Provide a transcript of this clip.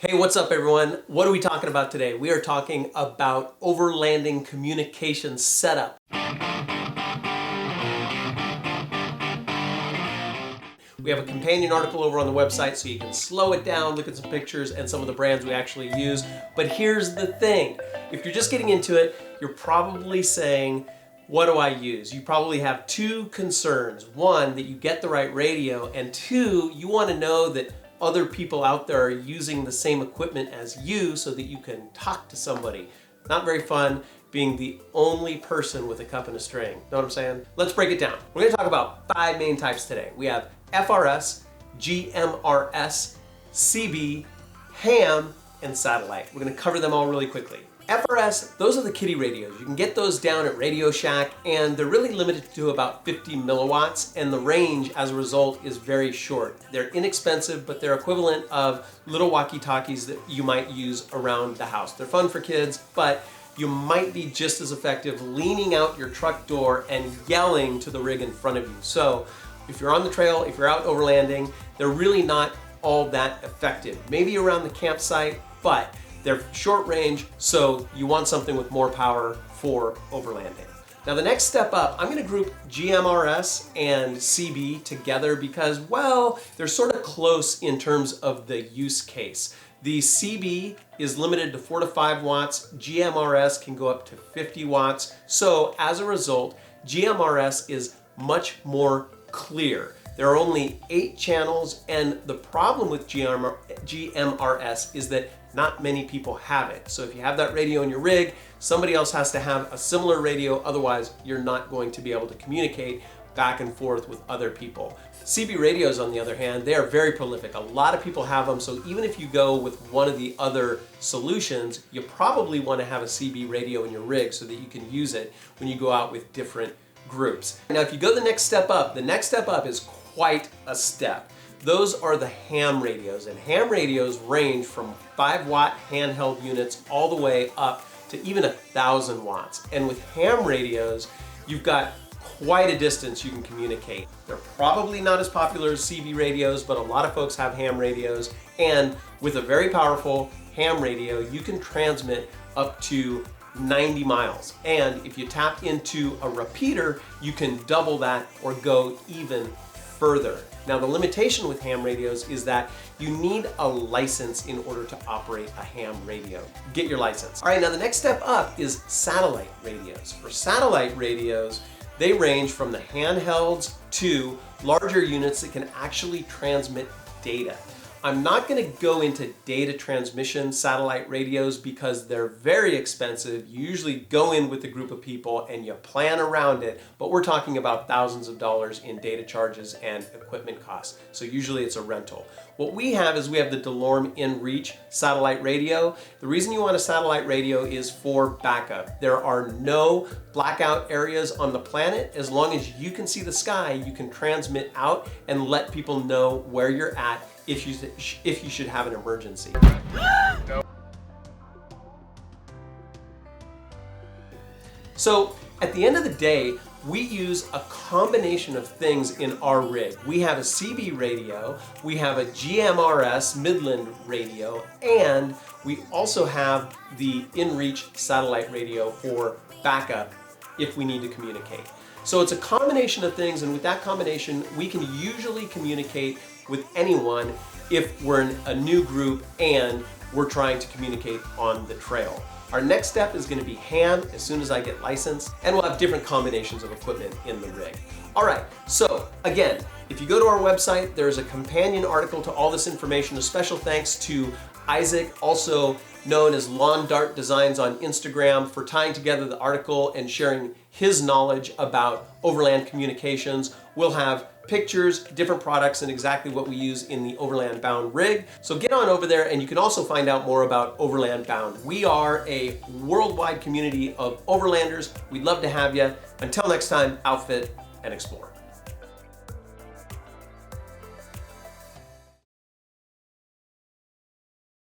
Hey, what's up everyone? What are we talking about today? We are talking about overlanding communication setup. We have a companion article over on the website so you can slow it down, look at some pictures and some of the brands we actually use. But here's the thing, if you're just getting into it, you're probably saying, what do I use? You probably have two concerns. One, that you get the right radio, and two, you want to know that other people out there are using the same equipment as you so that you can talk to somebody. Not very fun being the only person with a cup and a string. Know what I'm saying? Let's break it down. We're going to talk about 5 main types today. We have FRS, GMRS, CB, ham, and satellite. We're going to cover them all really quickly. FRS, those are the kiddie radios. You can get those down at Radio Shack, and they're really limited to about 50 milliwatts, and the range as a result is very short. They're inexpensive, but they're equivalent of little walkie-talkies that you might use around the house. They're fun for kids, but you might be just as effective leaning out your truck door and yelling to the rig in front of you. So if you're on the trail, if you're out overlanding, they're really not all that effective. Maybe around the campsite, but they're short range, so you want something with more power for overlanding. Now the next step up, I'm going to group GMRS and CB together because, well, they're sort of close in terms of the use case. The CB is limited to 4 to 5 watts, GMRS can go up to 50 watts, so as a result, GMRS is much more clear. There are only 8 channels, and the problem with GMRS is that not many people have it. So if you have that radio in your rig, somebody else has to have a similar radio, otherwise you're not going to be able to communicate back and forth with other people. CB radios, on the other hand, they are very prolific. A lot of people have them, so even if you go with one of the other solutions, you probably want to have a CB radio in your rig so that you can use it when you go out with different groups. Now if you go the next step up is quite a step. Those are the ham radios, and ham radios range from 5-watt handheld units all the way up to even 1,000 watts. And with ham radios, you've got quite a distance you can communicate. They're probably not as popular as CB radios, but a lot of folks have ham radios, and with a very powerful ham radio, you can transmit up to 90 miles. And if you tap into a repeater, you can double that or go even further. Now the limitation with ham radios is that you need a license in order to operate a ham radio. Get your license. All right, now the next step up is satellite radios. For satellite radios, they range from the handhelds to larger units that can actually transmit data. I'm not going to go into data transmission satellite radios because they're very expensive. You usually go in with a group of people and you plan around it, but we're talking about thousands of dollars in data charges and equipment costs. So usually it's a rental. What we have is we have the DeLorme InReach satellite radio. The reason you want a satellite radio is for backup. There are no blackout areas on the planet. As long as you can see the sky, you can transmit out and let people know where you're at if you should have an emergency. So at the end of the day, we use a combination of things in our rig. We have a CB radio, we have a GMRS Midland radio, and we also have the InReach satellite radio for backup if we need to communicate. So it's a combination of things, and with that combination, we can usually communicate with anyone if we're in a new group and we're trying to communicate on the trail. Our next step is going to be ham as soon as I get licensed, and we'll have different combinations of equipment in the rig. All right, so again, if you go to our website, there's a companion article to all this information. A special thanks to Isaac, also known as Lawn Dart Designs on Instagram, for tying together the article and sharing his knowledge about overland communications. We'll have pictures, different products, and exactly what we use in the Overland Bound rig. So get on over there, and you can also find out more about Overland Bound. We are a worldwide community of overlanders. We'd love to have you. Until next time, outfit and explore.